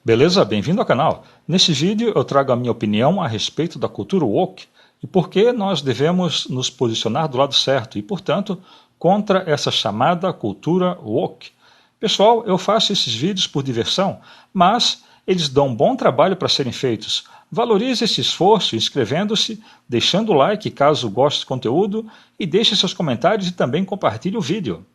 Beleza? Bem-vindo ao canal. Nesse vídeo eu trago a minha opinião a respeito da cultura woke e por que nós devemos nos posicionar do lado certo e, portanto, contra essa chamada cultura woke. Pessoal, eu faço esses vídeos por diversão, mas eles dão um bom trabalho para serem feitos. Valorize esse esforço inscrevendo-se, deixando o like caso goste do conteúdo e deixe seus comentários e também compartilhe o vídeo.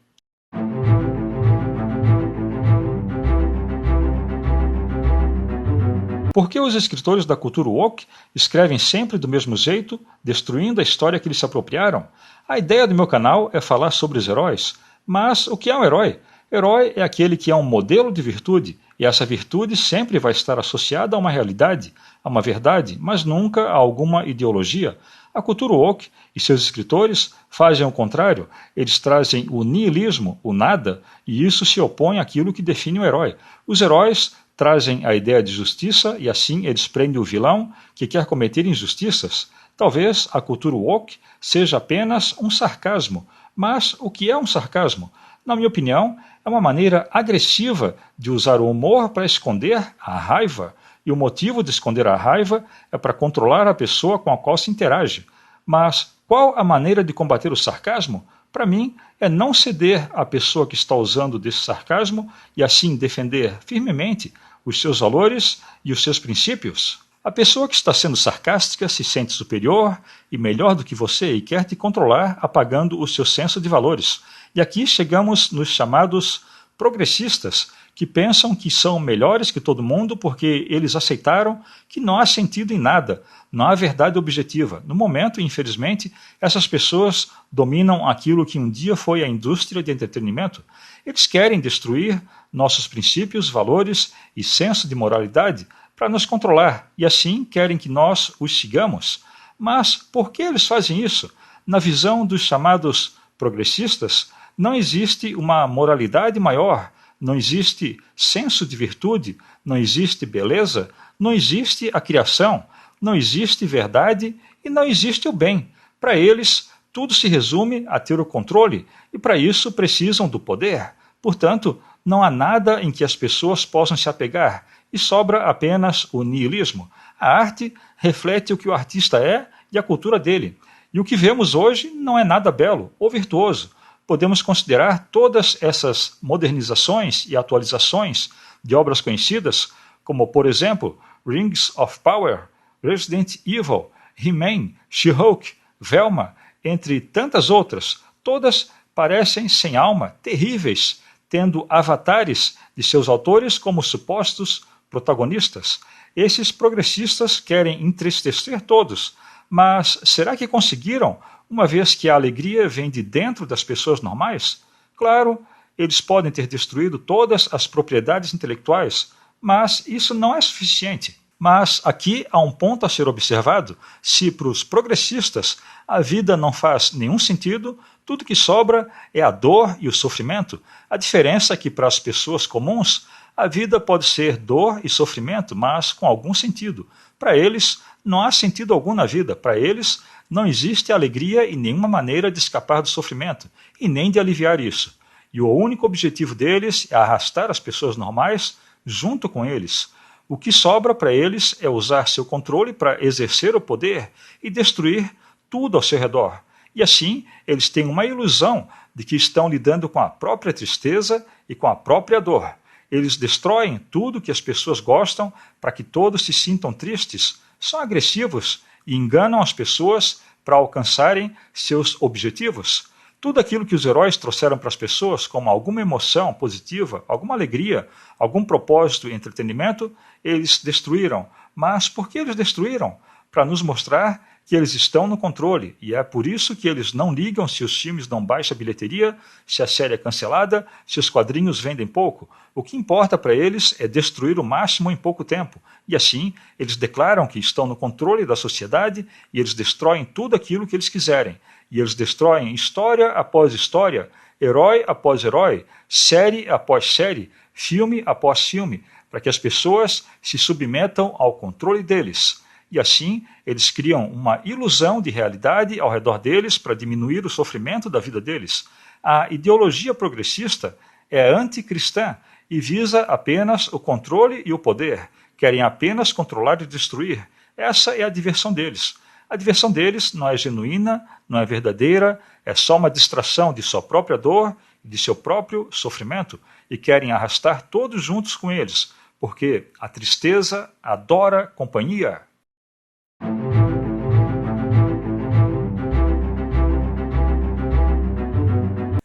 Por que os escritores da cultura woke escrevem sempre do mesmo jeito, destruindo a história que eles se apropriaram? A ideia do meu canal é falar sobre os heróis. Mas o que é um herói? Herói é aquele que é um modelo de virtude, e essa virtude sempre vai estar associada a uma realidade, a uma verdade, mas nunca a alguma ideologia. A cultura woke e seus escritores fazem o contrário, eles trazem o niilismo, o nada, e isso se opõe àquilo que define o herói. Os heróis trazem a ideia de justiça e assim eles prendem o vilão que quer cometer injustiças. Talvez a cultura woke seja apenas um sarcasmo, mas o que é um sarcasmo? Na minha opinião, é uma maneira agressiva de usar o humor para esconder a raiva, e o motivo de esconder a raiva é para controlar a pessoa com a qual se interage. Mas qual a maneira de combater o sarcasmo? Para mim, é não ceder à pessoa que está usando desse sarcasmo e assim defender firmemente os seus valores e os seus princípios. A pessoa que está sendo sarcástica se sente superior e melhor do que você e quer te controlar apagando o seu senso de valores. E aqui chegamos nos chamados progressistas, que pensam que são melhores que todo mundo porque eles aceitaram que não há sentido em nada, não há verdade objetiva. No momento, infelizmente, essas pessoas dominam aquilo que um dia foi a indústria de entretenimento. Eles querem destruir nossos princípios, valores e senso de moralidade para nos controlar, e assim querem que nós os sigamos. Mas por que eles fazem isso? Na visão dos chamados progressistas, não existe uma moralidade maior, não existe senso de virtude, não existe beleza, não existe a criação, não existe verdade e não existe o bem. Para eles, tudo se resume a ter o controle e para isso precisam do poder. Portanto, não há nada em que as pessoas possam se apegar e sobra apenas o niilismo. A arte reflete o que o artista é e a cultura dele. E o que vemos hoje não é nada belo ou virtuoso. Podemos considerar todas essas modernizações e atualizações de obras conhecidas, como, por exemplo, Rings of Power, Resident Evil, He-Man, She-Hulk, Velma, entre tantas outras. Todas parecem sem alma, terríveis, tendo avatares de seus autores como supostos protagonistas. Esses progressistas querem entristecer todos, mas será que conseguiram, uma vez que a alegria vem de dentro das pessoas normais? Claro, eles podem ter destruído todas as propriedades intelectuais, mas isso não é suficiente. Mas aqui há um ponto a ser observado: se para os progressistas a vida não faz nenhum sentido, tudo que sobra é a dor e o sofrimento. A diferença é que para as pessoas comuns a vida pode ser dor e sofrimento, mas com algum sentido. Para eles não há sentido algum na vida, para eles não existe alegria e nenhuma maneira de escapar do sofrimento, e nem de aliviar isso. E o único objetivo deles é arrastar as pessoas normais junto com eles. O que sobra para eles é usar seu controle para exercer o poder e destruir tudo ao seu redor. E assim, eles têm uma ilusão de que estão lidando com a própria tristeza e com a própria dor. Eles destroem tudo que as pessoas gostam para que todos se sintam tristes, são agressivos e enganam as pessoas para alcançarem seus objetivos. Tudo aquilo que os heróis trouxeram para as pessoas, como alguma emoção positiva, alguma alegria, algum propósito e entretenimento, eles destruíram. Mas por que eles destruíram? Para nos mostrar que eles estão no controle, e é por isso que eles não ligam se os filmes dão baixa bilheteria, se a série é cancelada, se os quadrinhos vendem pouco. O que importa para eles é destruir o máximo em pouco tempo, e assim eles declaram que estão no controle da sociedade e eles destroem tudo aquilo que eles quiserem. E eles destroem história após história, herói após herói, série após série, filme após filme, para que as pessoas se submetam ao controle deles. E assim, eles criam uma ilusão de realidade ao redor deles para diminuir o sofrimento da vida deles. A ideologia progressista é anticristã e visa apenas o controle e o poder. Querem apenas controlar e destruir. Essa é a diversão deles. A diversão deles não é genuína, não é verdadeira, é só uma distração de sua própria dor e de seu próprio sofrimento, e querem arrastar todos juntos com eles, porque a tristeza adora companhia.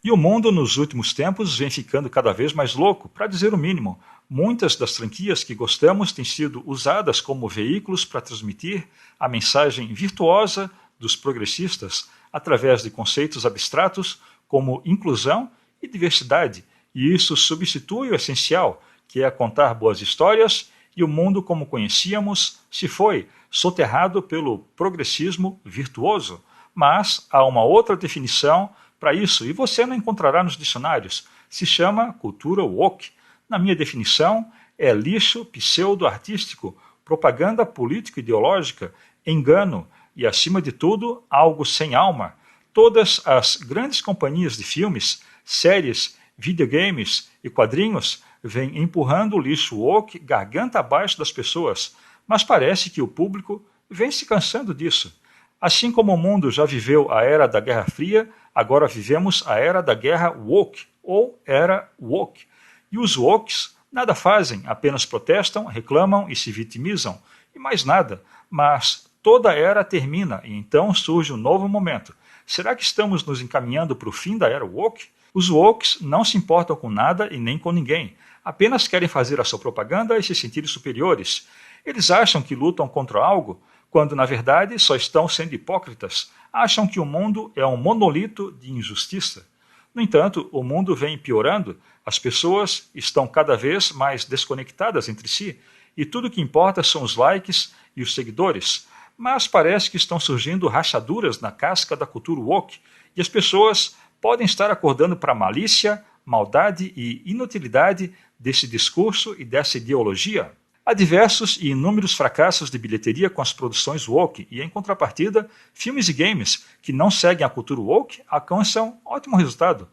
E o mundo nos últimos tempos vem ficando cada vez mais louco, para dizer o mínimo. Muitas das franquias que gostamos têm sido usadas como veículos para transmitir a mensagem virtuosa dos progressistas através de conceitos abstratos como inclusão e diversidade, e isso substitui o essencial, que é contar boas histórias, e o mundo como conhecíamos se foi soterrado pelo progressismo virtuoso. Mas há uma outra definição para isso, e você não encontrará nos dicionários. Se chama cultura woke. Na minha definição, é lixo pseudo-artístico, propaganda político-ideológica, engano e, acima de tudo, algo sem alma. Todas as grandes companhias de filmes, séries, videogames e quadrinhos vêm empurrando o lixo woke garganta abaixo das pessoas, mas parece que o público vem se cansando disso. Assim como o mundo já viveu a era da Guerra Fria, agora vivemos a era da Guerra Woke, ou era woke. E os wokes nada fazem, apenas protestam, reclamam e se vitimizam, e mais nada. Mas toda era termina e então surge um novo momento. Será que estamos nos encaminhando para o fim da era woke? Os wokes não se importam com nada e nem com ninguém. Apenas querem fazer a sua propaganda e se sentirem superiores. Eles acham que lutam contra algo, quando na verdade só estão sendo hipócritas. Acham que o mundo é um monolito de injustiça. No entanto, o mundo vem piorando, as pessoas estão cada vez mais desconectadas entre si, e tudo que importa são os likes e os seguidores. Mas parece que estão surgindo rachaduras na casca da cultura woke, e as pessoas podem estar acordando para a malícia, maldade e inutilidade desse discurso e dessa ideologia. Há diversos e inúmeros fracassos de bilheteria com as produções woke e, em contrapartida, filmes e games que não seguem a cultura woke alcançam ótimo resultado.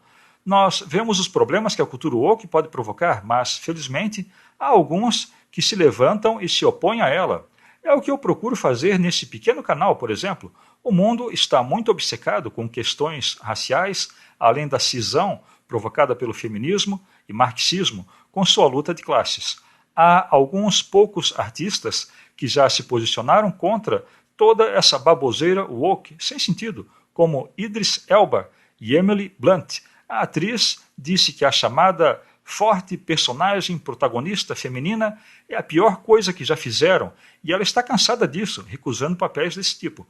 Nós vemos os problemas que a cultura woke pode provocar, mas, felizmente, há alguns que se levantam e se opõem a ela. É o que eu procuro fazer nesse pequeno canal, por exemplo. O mundo está muito obcecado com questões raciais, além da cisão provocada pelo feminismo e marxismo com sua luta de classes. Há alguns poucos artistas que já se posicionaram contra toda essa baboseira woke sem sentido, como Idris Elba e Emily Blunt. A atriz disse que a chamada forte personagem protagonista feminina é a pior coisa que já fizeram e ela está cansada disso, recusando papéis desse tipo.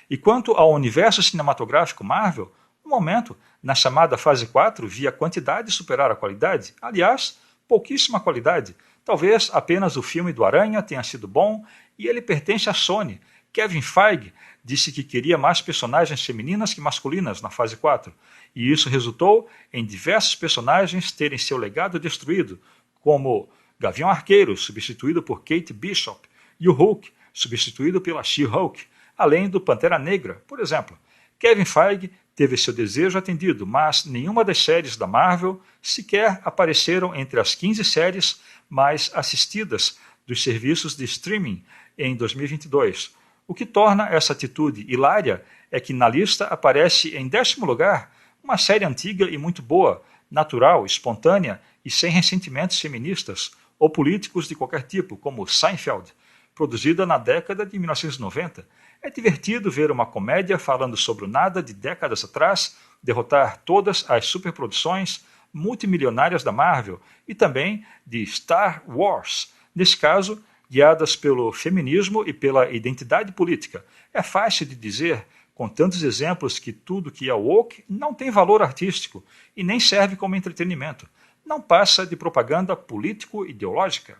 E quanto ao universo cinematográfico Marvel, no momento, na chamada fase 4, via quantidade superar a qualidade, aliás, pouquíssima qualidade. Talvez apenas o filme do Aranha tenha sido bom e ele pertence à Sony. Kevin Feige disse que queria mais personagens femininas que masculinas na fase 4, e isso resultou em diversos personagens terem seu legado destruído, como Gavião Arqueiro, substituído por Kate Bishop, e o Hulk, substituído pela She-Hulk, além do Pantera Negra, por exemplo. Kevin Feige teve seu desejo atendido, mas nenhuma das séries da Marvel sequer apareceram entre as 15 séries mais assistidas dos serviços de streaming em 2022. O que torna essa atitude hilária é que na lista aparece em 10º lugar uma série antiga e muito boa, natural, espontânea e sem ressentimentos feministas ou políticos de qualquer tipo, como Seinfeld, produzida na década de 1990. É divertido ver uma comédia falando sobre o nada de décadas atrás derrotar todas as superproduções multimilionárias da Marvel e também de Star Wars, nesse caso, guiadas pelo feminismo e pela identidade política. É fácil de dizer, com tantos exemplos, que tudo que é woke não tem valor artístico e nem serve como entretenimento. Não passa de propaganda político-ideológica.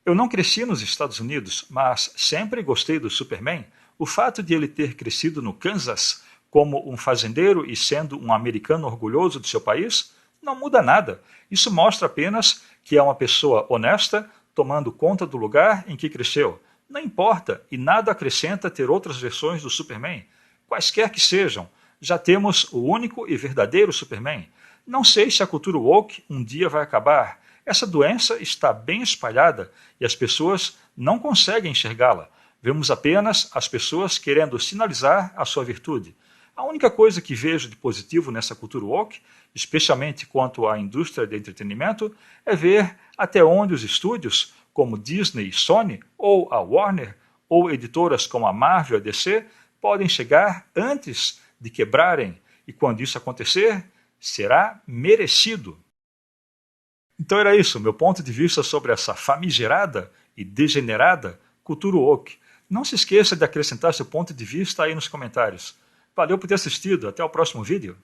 Eu não cresci nos Estados Unidos, mas sempre gostei do Superman. O fato de ele ter crescido no Kansas como um fazendeiro e sendo um americano orgulhoso de seu país não muda nada. Isso mostra apenas que é uma pessoa honesta tomando conta do lugar em que cresceu. Não importa e nada acrescenta ter outras versões do Superman. Quaisquer que sejam, já temos o único e verdadeiro Superman. Não sei se a cultura woke um dia vai acabar. Essa doença está bem espalhada e as pessoas não conseguem enxergá-la. Vemos apenas as pessoas querendo sinalizar a sua virtude. A única coisa que vejo de positivo nessa cultura woke, especialmente quanto à indústria de entretenimento, é ver até onde os estúdios, como Disney e Sony, ou a Warner, ou editoras como a Marvel e a DC, podem chegar antes de quebrarem, e quando isso acontecer, será merecido. Então era isso, meu ponto de vista sobre essa famigerada e degenerada cultura woke. Não se esqueça de acrescentar seu ponto de vista aí nos comentários. Valeu por ter assistido, até o próximo vídeo.